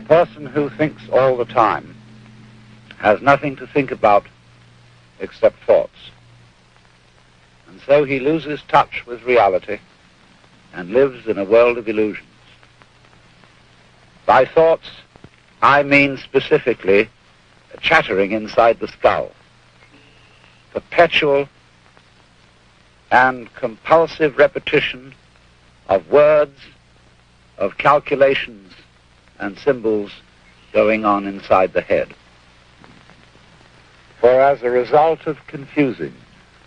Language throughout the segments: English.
person who thinks all the time has nothing to think about except thoughts. And so he loses touch with reality and lives in a world of illusions. By thoughts, I mean specifically chattering inside the skull, perpetual and compulsive repetition of words, of calculations and symbols going on inside the head. For as a result of confusing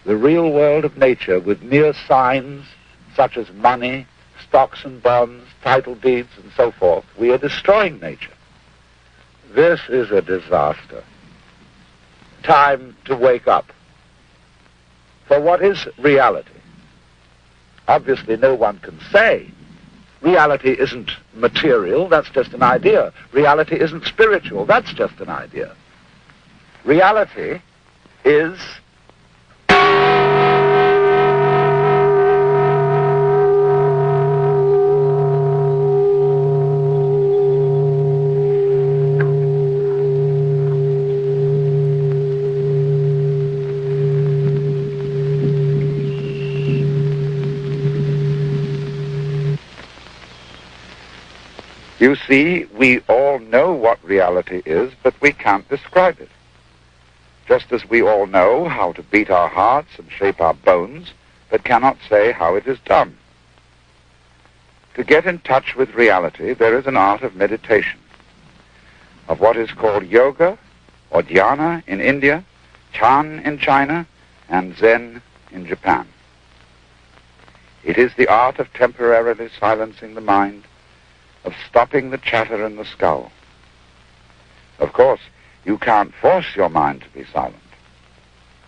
the real world of nature with mere signs such as money, stocks and bonds, title deeds, and so forth, we are destroying nature. This is a disaster. Time to wake up. For what is reality? Obviously, no one can say. Reality isn't material, that's just an idea. Reality isn't spiritual, that's just an idea. Reality is You see, we all know what reality is, but we can't describe it. Just as we all know how to beat our hearts and shape our bones, but cannot say how it is done. To get in touch with reality, there is an art of meditation, of what is called yoga or dhyana in India, Chan in China, and Zen in Japan. It is the art of temporarily silencing the mind, of stopping the chatter in the skull. Of course, you can't force your mind to be silent.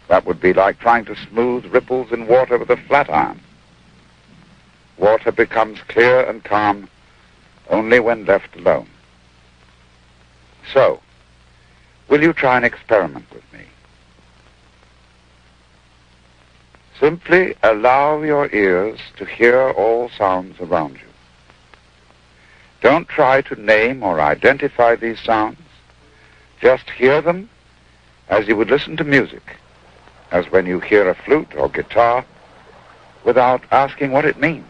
That would be like trying to smooth ripples in water with a flat iron. Water becomes clear and calm only when left alone. So, will you try an experiment with me? Simply allow your ears to hear all sounds around you. Don't try to name or identify these sounds. Just hear them as you would listen to music, as when you hear a flute or guitar, without asking what it means.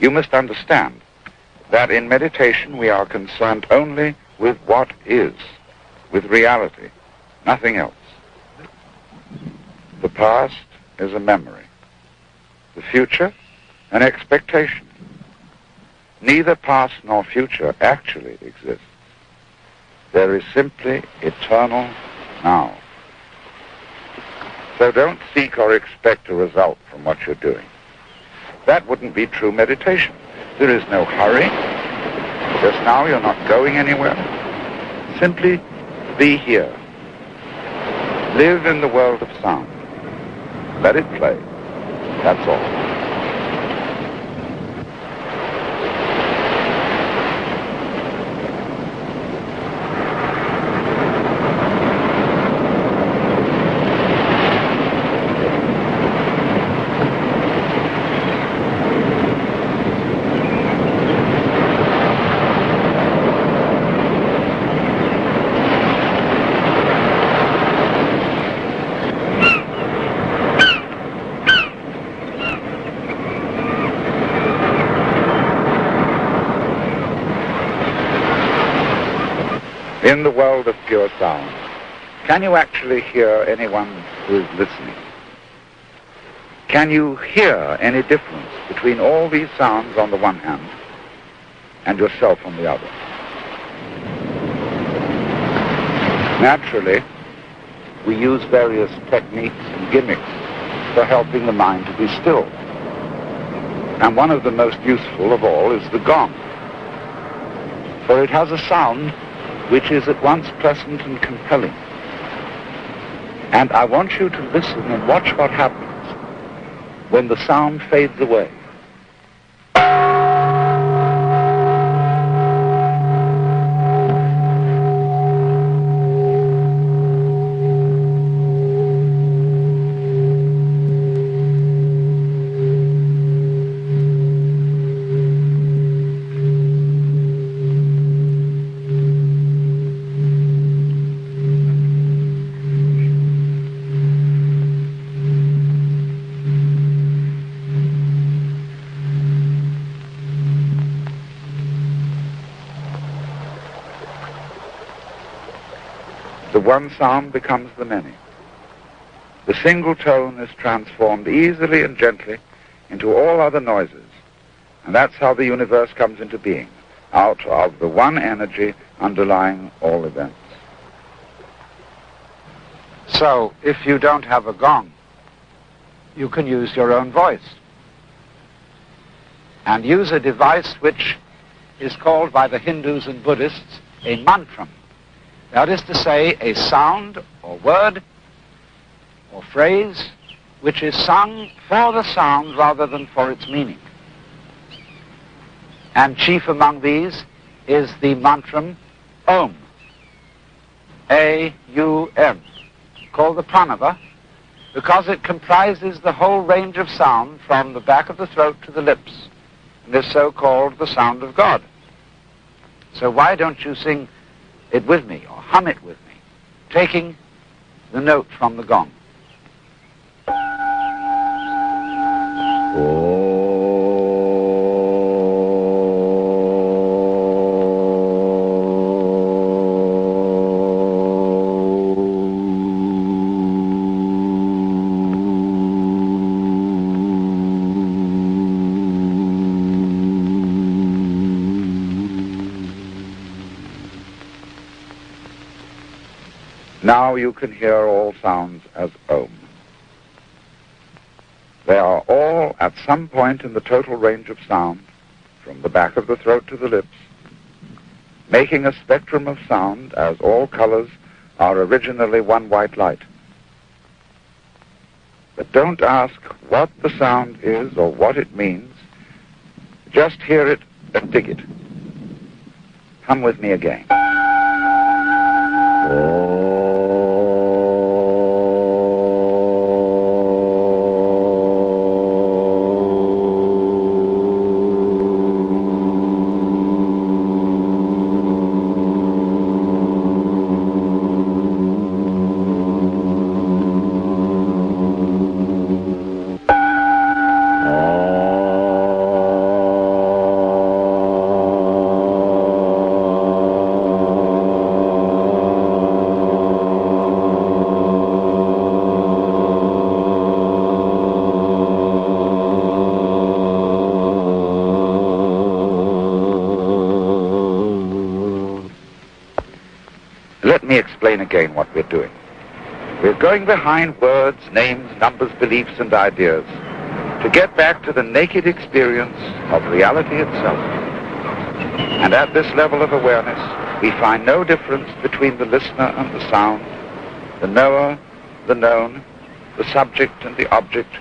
You must understand that in meditation we are concerned only with what is, with reality, nothing else. The past is a memory. The future, an expectation. Neither past nor future actually exists. There is simply eternal now. So don't seek or expect a result from what you're doing. That wouldn't be true meditation. There is no hurry. Just now you're not going anywhere. Simply be here. Live in the world of sound. Let it play. That's all. in the world of pure sound, can you actually hear anyone who is listening? Can you hear any difference between all these sounds on the one hand and yourself on the other? Naturally, we use various techniques and gimmicks for helping the mind to be still. And one of the most useful of all is the gong. For it has a sound which is at once pleasant and compelling. And I want you to listen and watch what happens when the sound fades away. The one sound becomes the many. The single tone is transformed easily and gently into all other noises. And that's how the universe comes into being, out of the one energy underlying all events. So, if you don't have a gong, you can use your own voice. And use a device which is called by the Hindus and Buddhists a mantra. That is to say, a sound or word or phrase which is sung for the sound rather than for its meaning. And chief among these is the mantra Om, A-U-M, called the pranava, because it comprises the whole range of sound from the back of the throat to the lips, and is so called the sound of God. So why don't you sing it with me, or hum it with me, taking the note from the gong. Now you can hear all sounds as Om. They are all at some point in the total range of sound, from the back of the throat to the lips, making a spectrum of sound as all colors are originally one white light. But don't ask what the sound is or what it means. Just hear it and dig it. Come with me again. Let me explain again what we're doing. We're going behind words, names, numbers, beliefs, and ideas to get back to the naked experience of reality itself. And at this level of awareness, we find no difference between the listener and the sound, the knower, the known, the subject and the object,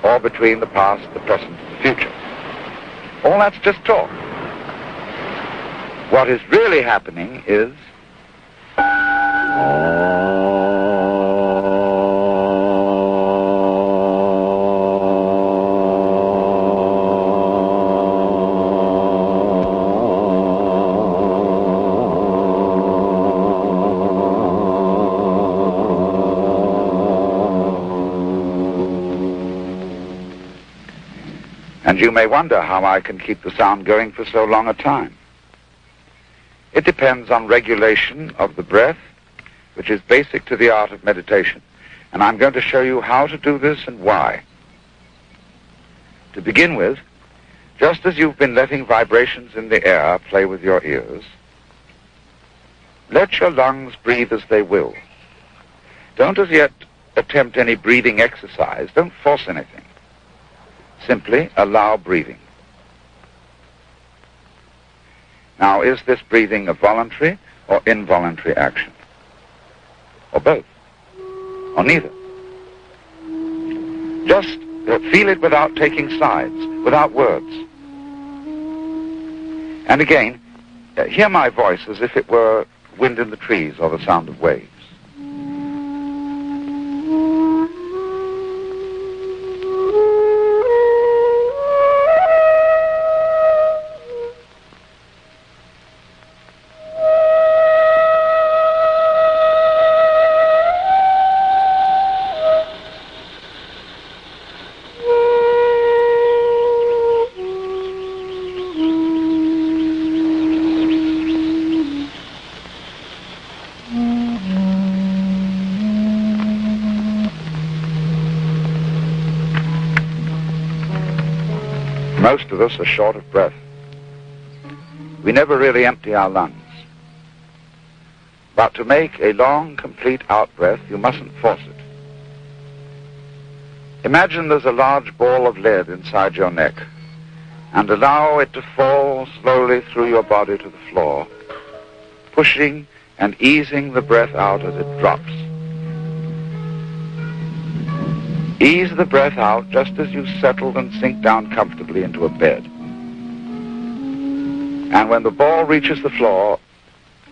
or between the past, the present, and the future. All that's just talk. What is really happening is and you may wonder how I can keep the sound going for so long a time. It depends on regulation of the breath, which is basic to the art of meditation. And I'm going to show you how to do this and why. To begin with, just as you've been letting vibrations in the air play with your ears, let your lungs breathe as they will. Don't as yet attempt any breathing exercise. Don't force anything. Simply allow breathing. Now, is this breathing a voluntary or involuntary action? Or both? Or neither? Just feel it without taking sides, without words. And again, hear my voice as if it were wind in the trees or the sound of waves. Most of us are short of breath. We never really empty our lungs. But to make a long, complete out-breath, you mustn't force it. Imagine there's a large ball of lead inside your neck, and allow it to fall slowly through your body to the floor, pushing and easing the breath out as it drops. Ease the breath out just as you settle and sink down comfortably into a bed. And when the ball reaches the floor,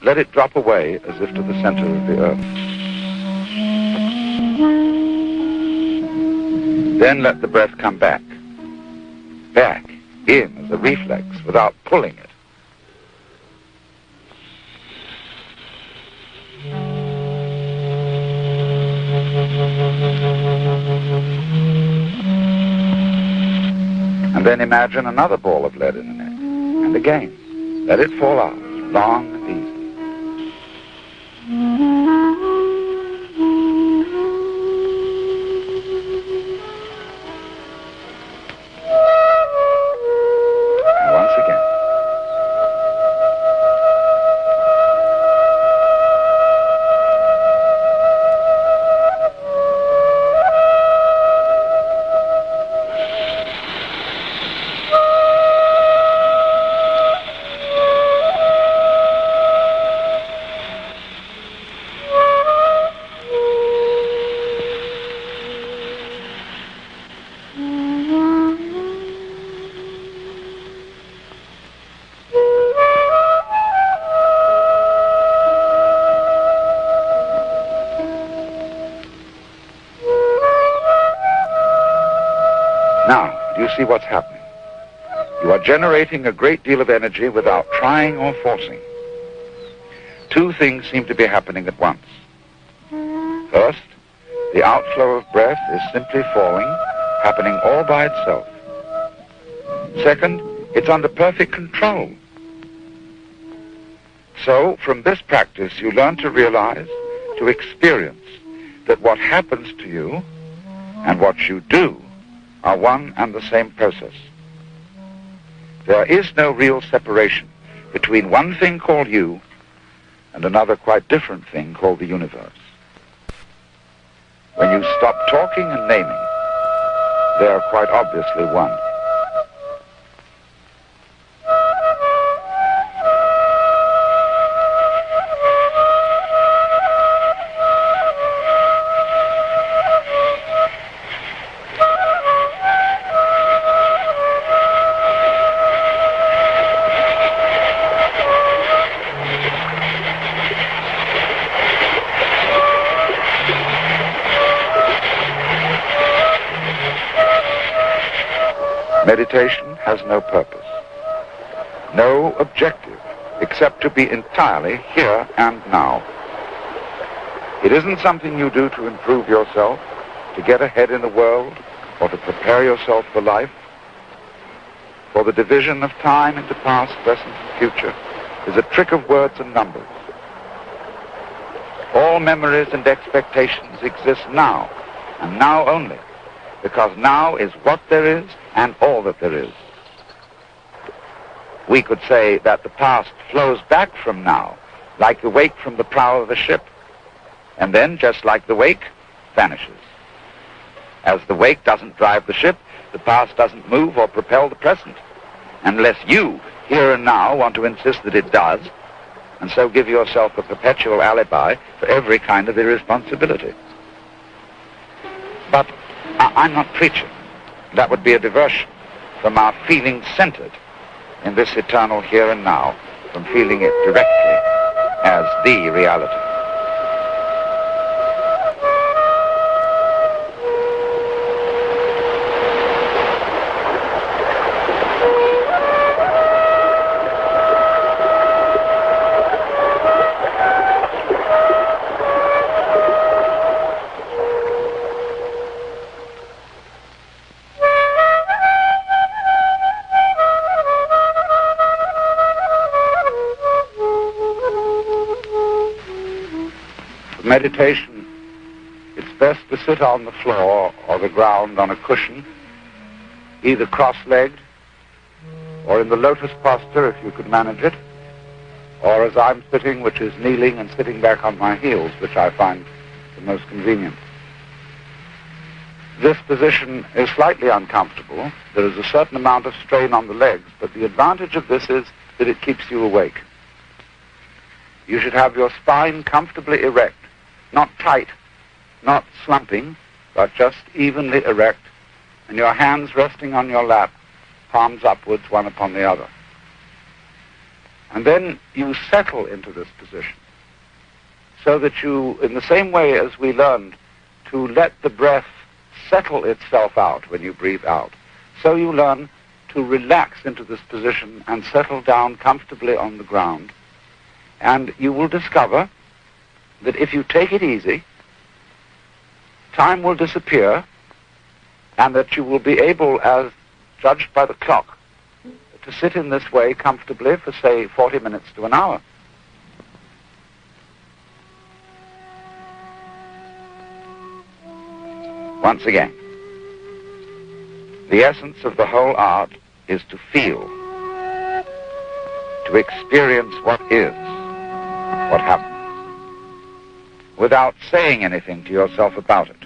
let it drop away as if to the center of the earth. Then let the breath come back. Back, in as a reflex, without pulling it. And then imagine another ball of lead in the neck. And again, let it fall out, long and easy. And once again. Now, do you see what's happening? You are generating a great deal of energy without trying or forcing. Two things seem to be happening at once. First, the outflow of breath is simply falling, happening all by itself. Second, it's under perfect control. So, from this practice, you learn to realize, to experience, that what happens to you and what you do are one and the same process. There is no real separation between one thing called you and another quite different thing called the universe. When you stop talking and naming, they are quite obviously one. Meditation has no purpose, no objective, except to be entirely here and now. It isn't something you do to improve yourself, to get ahead in the world, or to prepare yourself for life. For the division of time into past, present, and future is a trick of words and numbers. All memories and expectations exist now, and now only, because now is what there is and all that there is. We could say that the past flows back from now, like the wake from the prow of a ship, and then, just like the wake, vanishes. As the wake doesn't drive the ship, the past doesn't move or propel the present, unless you, here and now, want to insist that it does, and so give yourself a perpetual alibi for every kind of irresponsibility. But I'm not preaching. That would be a diversion from our feeling centered in this eternal here and now, from feeling it directly as the reality. Meditation, it's best to sit on the floor or the ground on a cushion, either cross-legged or in the lotus posture if you could manage it, or as I'm sitting, which is kneeling and sitting back on my heels, which I find the most convenient. This position is slightly uncomfortable. There is a certain amount of strain on the legs, but the advantage of this is that it keeps you awake. You should have your spine comfortably erect. Not tight, not slumping, but just evenly erect, and your hands resting on your lap, palms upwards, one upon the other. And then you settle into this position, so that you, in the same way as we learned to let the breath settle itself out when you breathe out, so you learn to relax into this position and settle down comfortably on the ground. And you will discover that if you take it easy, time will disappear, and that you will be able, as judged by the clock, to sit in this way comfortably for, say, 40 minutes to an hour. Once again, the essence of the whole art is to feel, to experience what is, what happens, without saying anything to yourself about it.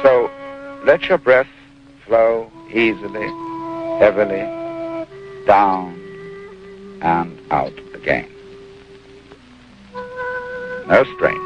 So let your breath flow easily, heavily, down and out again. No strain.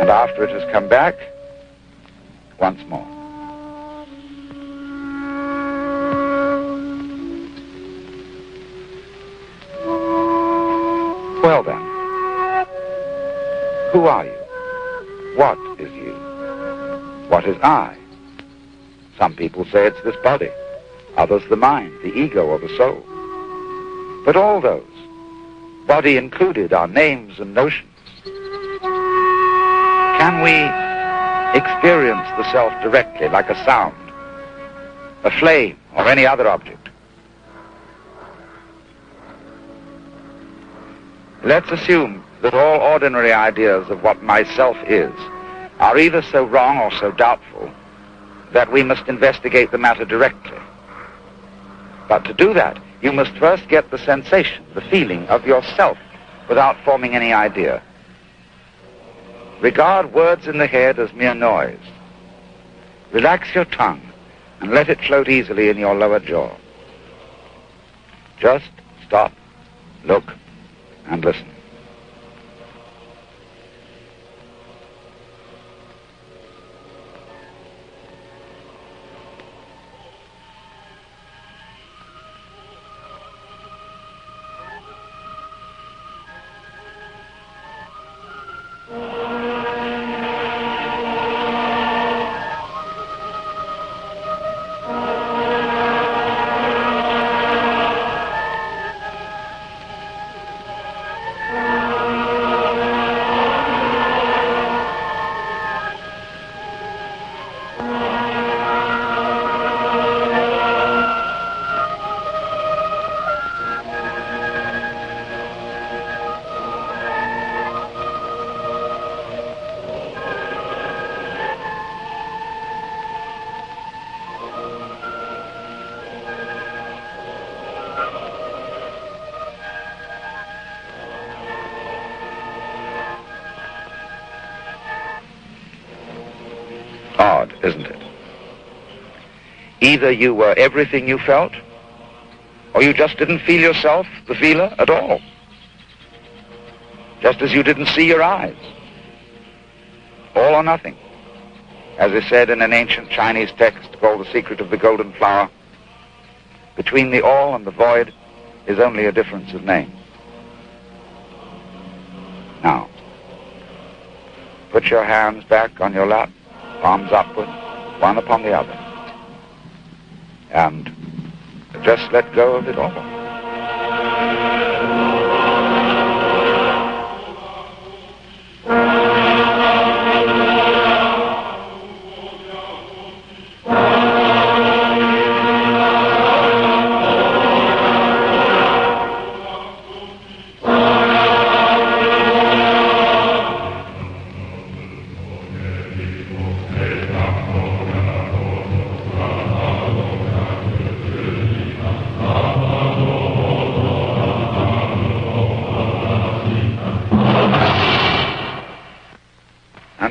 After it has come back, once more. Well then, who are you? What is you? What is I? Some people say it's this body, others the mind, the ego, or the soul. But all those, body included, are names and notions. Can we experience the self directly, like a sound, a flame, or any other object? Let's assume that all ordinary ideas of what myself is are either so wrong or so doubtful that we must investigate the matter directly. But to do that, you must first get the sensation, the feeling of yourself without forming any idea. Regard words in the head as mere noise. Relax your tongue and let it float easily in your lower jaw. Just stop, look, and listen. odd, isn't it? Either you were everything you felt, or you just didn't feel yourself, the feeler, at all. Just as you didn't see your eyes. All or nothing. As is said in an ancient Chinese text called The Secret of the Golden Flower, between the all and the void is only a difference of name. Now, put your hands back on your lap, palms upward, one upon the other, and just let go of it all.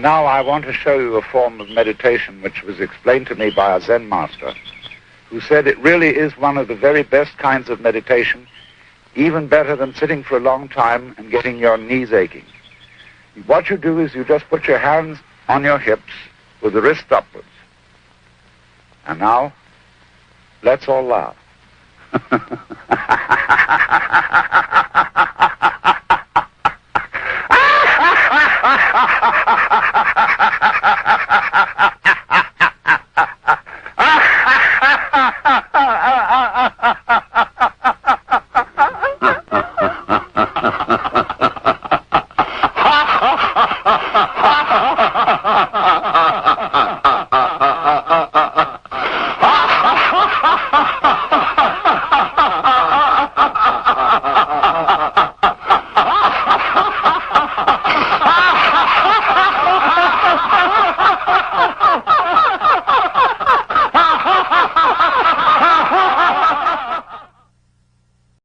Now I want to show you a form of meditation which was explained to me by a Zen master who said it really is one of the very best kinds of meditation, even better than sitting for a long time and getting your knees aching. What you do is you just put your hands on your hips with the wrist upwards. And now, let's all laugh.